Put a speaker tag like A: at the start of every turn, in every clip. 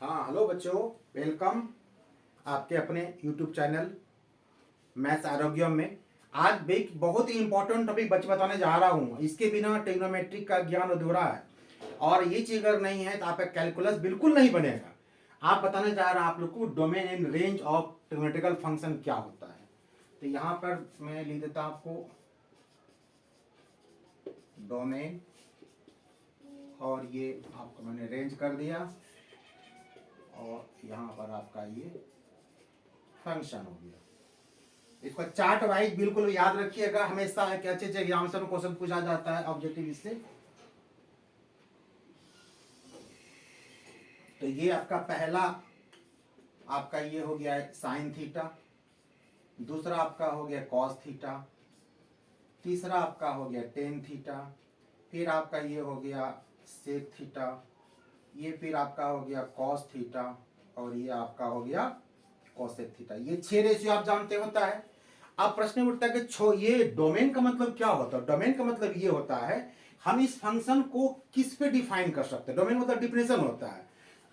A: हाँ हेलो बच्चों, वेलकम आपके अपने YouTube चैनल मैथ्स आरोग्यम में। आज भी बहुत ही इंपॉर्टेंट टॉपिक बताने जा रहा हूँ। इसके बिना ट्रिग्नोमेट्रिक का ज्ञान अधूरा है और ये चीज अगर नहीं है तो आपका कैलकुलस बिल्कुल नहीं बनेगा। आप बताने जा रहा हूँ आप लोग को domain and range of trigonometrical function क्या होता है। तो यहाँ पर मैं लिख देता हूँ आपको डोमेन और ये आपको मैंने रेंज कर दिया और यहाँ पर आपका ये फंक्शन हो गया। इसको चार्ट वाइज बिल्कुल याद रखिएगा, हमेशा है कि अच्छे अच्छे एग्जामिनेशन में क्वेश्चन पूछा जाता है ऑब्जेक्टिव इससे। तो ये आपका पहला आपका ये हो गया है साइन थीटा, दूसरा आपका हो गया कॉस थीटा, तीसरा आपका हो गया टेन थीटा, फिर आपका ये हो गया सेक थीटा, ये फिर आपका हो गया कॉस थीटा और ये आपका हो गया कोसेक थीटा। ये 6 रेशियो आप जानते होता है। अब प्रश्न उठता है कि ये डोमेन का मतलब क्या होता है। डोमेन का मतलब ये होता है हम इस फंक्शन को किस पे डिफाइन कर सकते हैं। डोमेन मतलब डिफिनेशन होता है।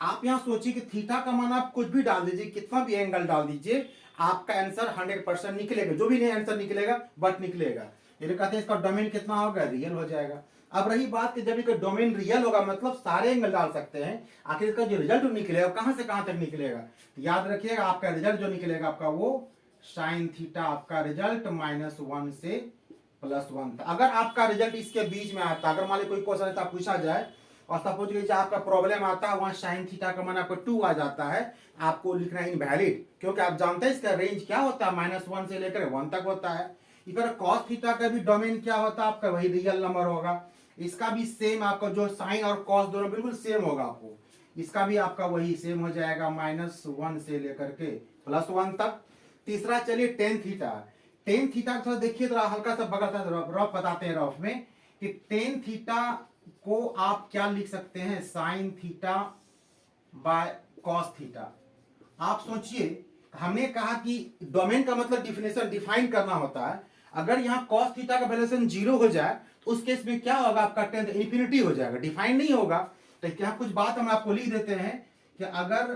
A: आप यहाँ सोचिए कि थीटा का मान आप कुछ भी डाल दीजिए, कितना भी एंगल डाल दीजिए, आपका आंसर 100% निकलेगा। जो भी नहीं आंसर निकलेगा बट निकलेगा। ये कहते हैं इसका डोमेन कितना होगा, रियल हो जाएगा। अब रही बात कि जब एक डोमेन रियल होगा मतलब सारे एंगल डाल सकते हैं, आखिर इसका जो रिजल्ट निकलेगा कहां से कहां तक निकलेगा। तो याद रखिएगा आपका रिजल्ट जो निकलेगा आपका वो साइन थीटा, आपका रिजल्ट -1 से +1 था। अगर आपका रिजल्ट इसके बीच में आता, अगर मान ली कोई क्वेश्चन ऐसा पूछा जाए और सपोज कीजिए आपका प्रॉब्लम आता है वहां साइन थीटा का मान आपको 2 आ जाता है, आपको लिखना है इनवैलिड, क्योंकि आप जानते हैं इसका रेंज क्या होता है, -1 से लेकर 1 तक होता है। इधर कॉस थीटा का भी डोमेन क्या होता है आपका, वही रियल नंबर होगा। इसका भी सेम आपका जो साइन और कॉस दोनों बिल्कुल सेम होगा आपको, इसका भी आपका वही सेम हो जाएगा -1 से लेकर के +1 तक। तीसरा चलिए टेन थीटा। टेन थीटा थोड़ा देखिए, थोड़ा हल्का सा बगल रफ बताते हैं रफ में कि टेन थीटा को आप क्या लिख सकते हैं, sine theta by cos theta. आप सोचिए हमने कहा कि डोमेन का मतलब डिफिनेशन डिफाइन करना होता है। अगर यहाँ कॉस थीटा का वैल्यूएशन 0 हो जाए तो उस केस में क्या होगा, आपका टेन इंफिनिटी हो जाएगा, डिफाइन नहीं होगा। तो क्या कुछ बात हम आपको लिख देते हैं कि अगर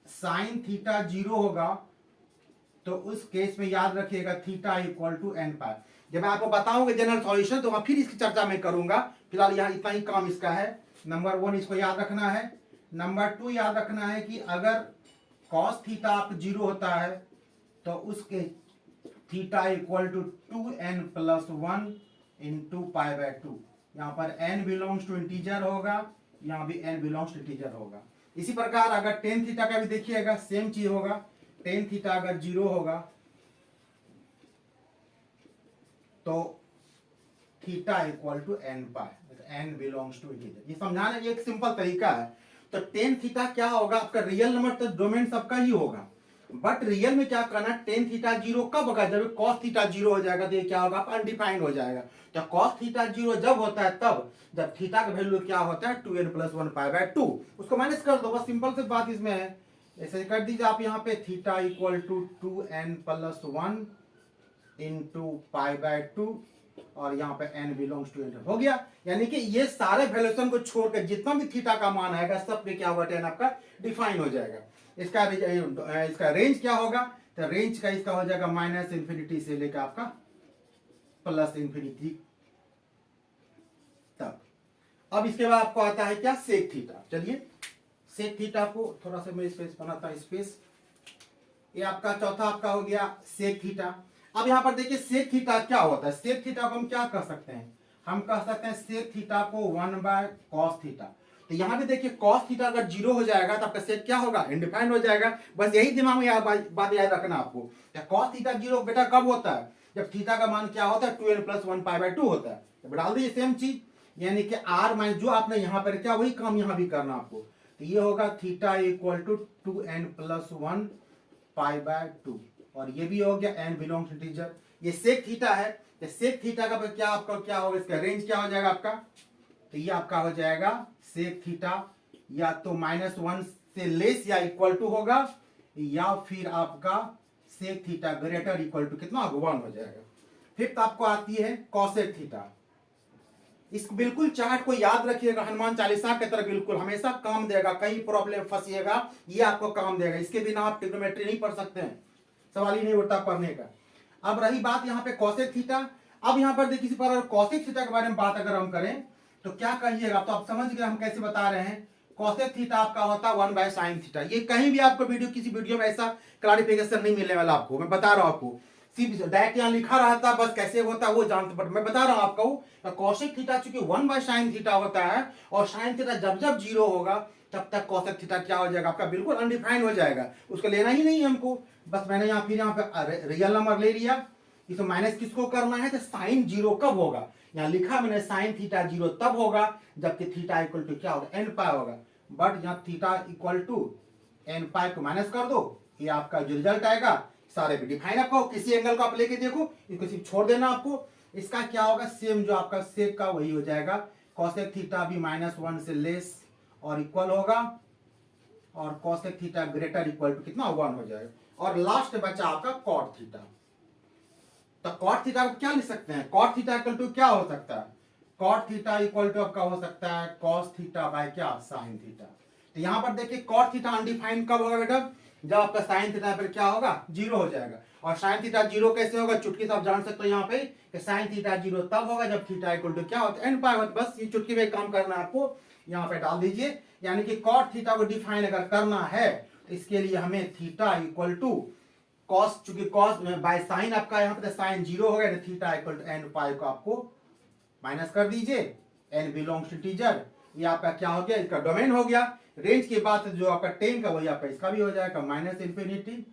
A: साइन थीटा 0 होगा तो उस केस में याद रखिएगा थीटा इक्वल टू एन पाई। जब मैं आपको बताऊंगा जनरल सॉल्यूशन तो मैं फिर इसकी चर्चा में करूंगा, फिलहाल यहाँ इतना ही काम इसका है। नंबर 1 इसको याद रखना है। नंबर 2 याद रखना है कि अगर कॉस थीटा आप 0 होता है तो उसके theta equal to 2n+1 into π/2। यहाँ पर n बिलोंग्स टू इंटीजर होगा, यहाँ भी n बिलोंग्स टू इंटीजर होगा। इसी प्रकार अगर टेन थीटा का भी देखिएगा सेम चीज होगा। टेन थीटा अगर 0 होगा तो theta equal to n pi, n belongs to integer. ये समझाने एक सिंपल तरीका है। तो टेन थीटा क्या होगा, आपका रियल नंबर तो डोमेन सबका ही होगा, बट रियल में क्या करना, टेन थीटा 0 कब होगा, जब कॉस थीटा 0 हो जाएगा तो ये क्या होगा, अनडिफाइंड हो जाएगा। तो कॉस थीटा 0 जब होता है तब जब थीटा का वैल्यू क्या होता है 2n+1 π/2, उसको माइनस कर दो, बस सिंपल से बात इसमें है। ऐसे कर दीजिए आप यहाँ पे theta equal to 2n+1 into π/2 और यहाँ पे n बिलोंग्स टू हो गया। यानी कि ये सारे वैल्यूएशन को छोड़कर जितना भी थीटा का मान आएगा सब पे क्या होगा, टेन आपका डिफाइन हो जाएगा। इसका रेंज क्या होगा, तो रेंज का इसका हो जाएगा -∞ से लेकर आपका +∞ तक। अब इसके बाद आपको आता है क्या, सेक थीटा। चलिए सेक थीटा को थोड़ा सा मैं स्पेस बनाता हूं, स्पेस। ये आपका चौथा आपका हो गया सेक थीटा। अब यहां पर देखिए सेक थीटा क्या होता है। सेक थीटा को हम क्या कर सकते हैं, हम कह सकते हैं सेक थीटा को 1/cos थीटा। तो यहां भी देखिए cos थीटा अगर 0 हो जाएगा तो आपका सेक क्या होगा, इनडिफाइंड हो जाएगा। बस यही दिमाग में बात याद रखना आपको। cos थीटा 0 बेटा कब होता है, जब थीटा का मान क्या होता है 2n+1 π/2 होता है। तो डाल दीजिए सेम चीज, यानी कि r माइनस जो आपने यहां पर क्या वही काम यहां भी करना आपको। तो ये होगा थीटा इक्वल टू 2n+1 π/2 और ये भी हो गया n बिलोंग्स टू इंटीजर। ये सेक थीटा है। तो सेक थीटा का क्या आपका क्या होगा, इसका रेंज क्या हो जाएगा आपका, तो ये आपका हो जाएगा सेक थीटा या तो -1 से लेस या इक्वल टू होगा, या फिर आपका सेक थीटा > इक्वल टू कितना होगा, 1 हो जाएगा। फिफ्थ आपको आती है कॉसेक थीटा। इसको बिल्कुल चार्ट को याद रखिएगा, हनुमान चालीसा की तरह बिल्कुल हमेशा काम देगा, कहीं प्रॉब्लम फंसिएगा ये आपको काम देगा, इसके बिना आप ट्रिग्नोमेट्री नहीं पढ़ सकते हैं, सवाल ही नहीं उठता पढ़ने का। अब रही बात यहाँ पे कॉसेक थीटा, अब यहाँ पर देखिए पर कॉसेक थीटा के बारे में बात अगर हम करें तो क्या कहिएगा, तो आप समझ गए हम कैसे बता रहे हैं। कॉसेक थीटा आपका होता है 1/sin थीटा, ये कहीं भी आपको किसी वीडियो में ऐसा क्लैरिफिकेशन नहीं मिलने वाला आपको, मैं बता रहा हूँ आपको, सिर्फ डायरेक्ट यहाँ लिखा रहता बस कैसे होता है वो जानते, बट मैं बता रहा हूँ आपको कॉसेक थीटा चूंकि 1/sin थीटा होता है और sin थीटा जब जब 0 होगा तब तक कॉसेक थीटा क्या हो जाएगा आपका बिल्कुल अनडिफाइंड हो जाएगा, उसको लेना ही नहीं है हमको। बस मैंने यहाँ पे रियल नंबर ले लिया, इसमें माइनस किसको करना है, तो साइन 0 कब होगा, यहाँ लिखा मैंने साइन थीटा 0 तब होगा जबकि थीटा इक्वल टू क्या होगा n पाई होगा, बट यहाँ थीटा इक्वल टू n पाई को माइनस कर दो, ये आपका जो रिजल्ट आएगा सारे भी डिफाइन आपको किसी एंगल को आप लेके देखो, इसको सिर्फ छोड़ देना आपको, इसका क्या होगा सेम जो आपका सेक का वही हो जाएगा, कॉसेक थीटा भी -1 से लेस और इक्वल होगा और cosec theta greater equal to कितना 1 हो जाएगा, और लास्ट बचा आपका कॉट थीटा। तो कॉट थीटा को क्या लिख सकते हैं, कॉट थीटा इक्वल टू क्या हो सकता है, कॉट थीटा इक्वल टू आपका हो सकता है कॉस थीटा बाय क्या साइन थीटा। तो यहां पर देखिए कॉट थीटा अनडिफाइंड कब होगा बेटा, जब आपका साइन थीटा पर क्या होगा 0 हो जाएगा, और साइन थीटा 0 कैसे होगा, चुटकी से आप जान सकते हो यहाँ पे कि साइन थीटा 0 तब होगा जब थीटा इक्वल टू क्या होता है n पाई होता है, बस ये चुटकी में काम करना है आपको, यहाँ पे डाल दीजिए, यानी कि कॉट थीटा को डिफाइन अगर करना है तो इसके लिए हमें थीटा इक्वल टू कॉस, चूंकि कॉस बाय साइन आपका यहाँ पे साइन 0 हो गया, थीटा इक्वल टू n पाई को आपको माइनस कर दीजिए, n बिलोंग्स टू टीचर, ये आपका क्या हो गया, इसका डोमेन हो गया, रेंज के बाद जो आपका 10 का वही आपका इसका भी हो जाएगा -∞,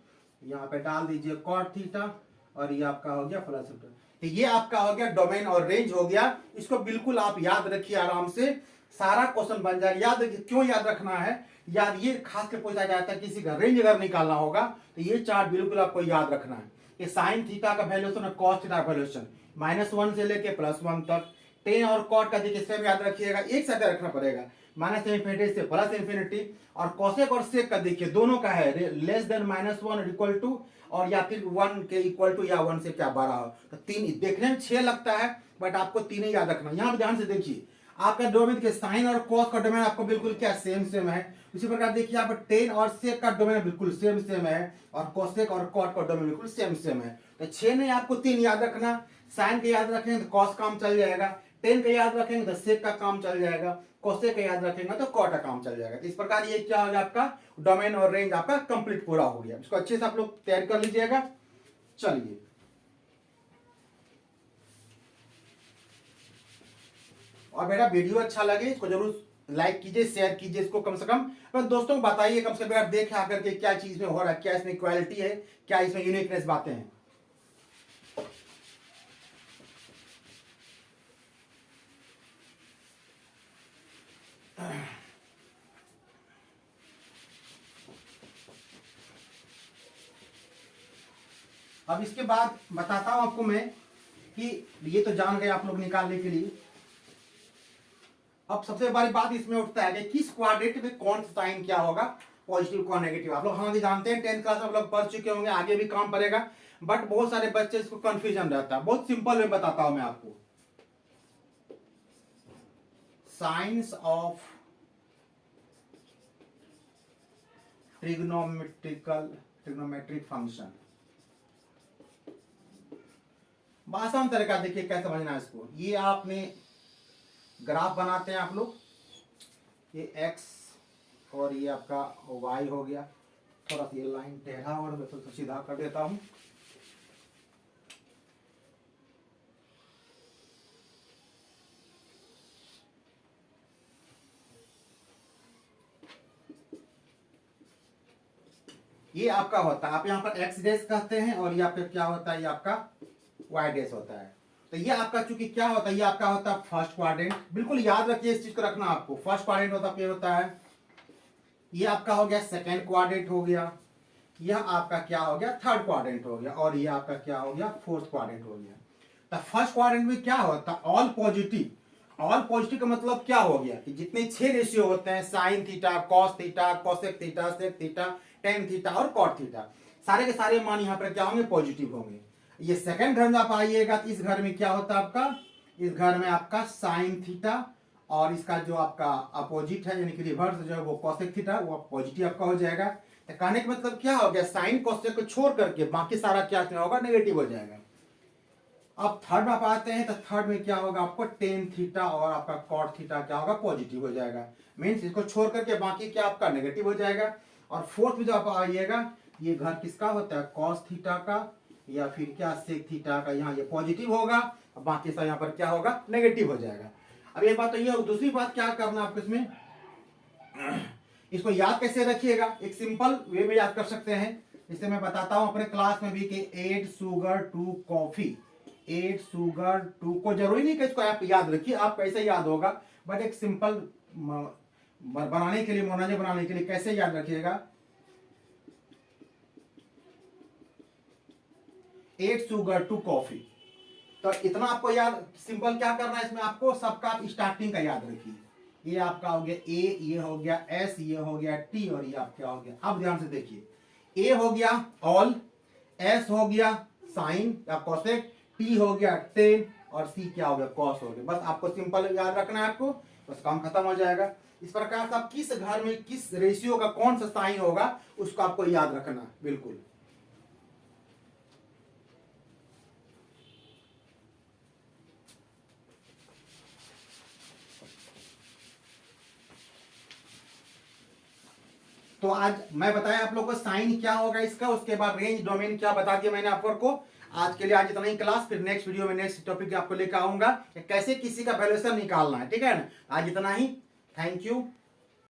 A: यहाँ पे डाल दीजिए कॉट थीटा और ये आपका हो गया प्लस, तो ये आपका हो गया डोमेन और रेंज हो गया, इसको बिल्कुल आप याद रखिए आराम से, सारा क्वेश्चन बन जाएगा। याद रखिए क्यों याद रखना है, याद ये खास कर पूछा जाता है किसी का रेंज अगर निकालना होगा तो ये चार्ट बिल्कुल आपको याद रखना है कि साइन थीटा का वैल्यूएशन और कॉस थीटा का वैल्यूएशन -1 से लेके +1 तक, टेन और कॉट का देखिए सेम याद रखिएगा, एक साथ रखना पड़ेगा, -∞ से +∞, और कॉसेक और सेक का देखिए दोनों का है लेस देन -1 और इक्वल टू, और या फिर 1 के इक्वल टू या 1 से क्या बड़ा हो, तो 3 देखने में 6 लगता है बट आपको 3 ही याद रखना। यहाँ ध्यान से देखिए आपका डोमेन के साइन और कॉस का डोमेन आपको बिल्कुल क्या सेम है, उसी प्रकार देखिए आप टेन और सेक का डोमेन बिल्कुल सेम है, और कॉसेक और कॉट का डोमेन बिल्कुल सेम है, तो 6 नहीं आपको 3 याद रखना, साइन का याद रखेंगे तो कॉस काम चल जाएगा, टेन का याद रखेंगे तो सेक का काम चल जाएगा, कोसेक का याद रखेंगे तो कॉट का काम चल जाएगा। तो इस प्रकार ये क्या हो गया आपका डोमेन और रेंज आपका कंप्लीट पूरा हो गया, इसको अच्छे से आप लोग तैयार कर लीजिएगा। चलिए और मेरा वीडियो अच्छा लगे इसको जरूर लाइक कीजिए, शेयर कीजिए, इसको कम से कम पर दोस्तों को बताइए, कम से कम देखें आकर के क्या चीज में हो रहा है, क्या इसमें क्वालिटी है, क्या इसमें यूनिकनेस बातें हैं। अब इसके बाद बताता हूं आपको मैं कि ये तो जान गए आप लोग निकालने के लिए, अब सबसे बड़ी बात इसमें उठता है कि किस क्वाड्रेंट में कौन सा साइन क्या होगा, पॉजिटिव कौन नेगेटिव। आप लोग हम भी जानते हैं 10th क्लास में आप लोग पढ़ चुके होंगे, आगे भी काम पड़ेगा, बट बहुत सारे बच्चे इसको कंफ्यूजन रहता है, बहुत सिंपल में बताता हूं मैं आपको। साइंस ऑफ ट्रिग्नोमेट्रिक फंक्शन, आसान तरीका देखिए क्या समझना है इसको, ये आपने ग्राफ बनाते हैं आप लोग, ये x और ये आपका y हो गया, थोड़ा सा ये लाइन टेढ़ा और मैं थोड़ा सीधा कर देता हूं, ये आपका होता है, आप यहाँ पर x डैश कहते हैं और ये आपका क्या होता है, ये आपका y डैश होता है। तो ये आपका चूंकि क्या होता है, ये आपका होता है फर्स्ट क्वाड्रेंट, बिल्कुल याद रखिए इस चीज को रखना आपको, फर्स्ट क्वाड्रेंट होता है, होता है ये आपका हो गया सेकेंड क्वाड्रेंट हो गया, यह आपका क्या हो गया थर्ड क्वाड्रेंट हो गया, और ये आपका क्या हो गया फोर्थ क्वाड्रेंट हो गया। तो फर्स्ट क्वाड्रेंट में क्या होता है ऑल पॉजिटिव, ऑल पॉजिटिव का मतलब क्या हो गया कि जितने 6 रेशियो होते हैं sine theta, cos theta, cosec theta, sec theta, tan theta और कॉट थीटा, सारे के सारे मान यहाँ पर क्या होंगे पॉजिटिव होंगे। ये सेकंड घर में आप आइएगा तो इस घर में क्या होता है आपका, इस घर में आपका साइन थीटा और इसका जो आपका अपोजिट है यानी कि रिवर्स जो है वो कोसेक थीटा, वो पॉजिटिव आपका हो जाएगा। तो कहने का मतलब क्या हो गया, साइन कोसेक को छोड़ करके बाकी सारा क्या होगा, नेगेटिव हो जाएगा। अब थर्ड में आप आते हैं तो थर्ड में क्या होगा, आपको टेन थीटा और आपका कॉट थीटा क्या होगा, पॉजिटिव हो जाएगा। मीन्स इसको छोड़ करके बाकी क्या आपका नेगेटिव हो जाएगा। और फोर्थ में जो आप आइएगा, ये घर किसका होता है, कॉस थीटा का या फिर क्या सेक थीटा का, यहाँ ये पॉजिटिव होगा, बाकी सब यहाँ पर क्या होगा, नेगेटिव हो जाएगा। अब एक बात तो ये, दूसरी बात क्या करना आपको इसमें, इसको याद कैसे रखिएगा, एक सिंपल वे में याद कर सकते हैं। इसे मैं बताता हूं अपने क्लास में भी कि 8 शुगर 2 कॉफी, 8 शुगर 2 को जरूरी नहीं कि इसको आप याद रखिए, आप कैसे याद होगा, बट एक सिंपल बनाने के लिए, मोनाजे बनाने के लिए कैसे याद रखिएगा, 8 शुगर 2 कॉफी। तो इतना आपको याद, सिंपल क्या करना है इसमें, आपको सबका आप स्टार्टिंग का याद रखिए। ये आपका हो गया ए, ये हो गया एस, ये हो गया टी और ये आपका हो गया। अब ध्यान से देखिए, ए हो गया ऑल, एस हो गया साइन या कोसेक, टी हो गया टेन और सी क्या हो गया, कॉस हो गया। बस आपको सिंपल याद रखना है, आपको बस काम खत्म हो जाएगा। इस प्रकार से आप किस घर में किस रेशियो का कौन सा साइन होगा उसको आपको याद रखना बिल्कुल। तो आज मैं बताया आप लोगों को साइन क्या होगा इसका, उसके बाद रेंज डोमेन क्या बता दिया मैंने आप लोगों को। आज के लिए आज इतना ही क्लास, फिर नेक्स्ट वीडियो में नेक्स्ट टॉपिक आपको लेकर आऊंगा कैसे किसी का वैल्यूएशन निकालना है, ठीक है ना। आज इतना ही, थैंक यू।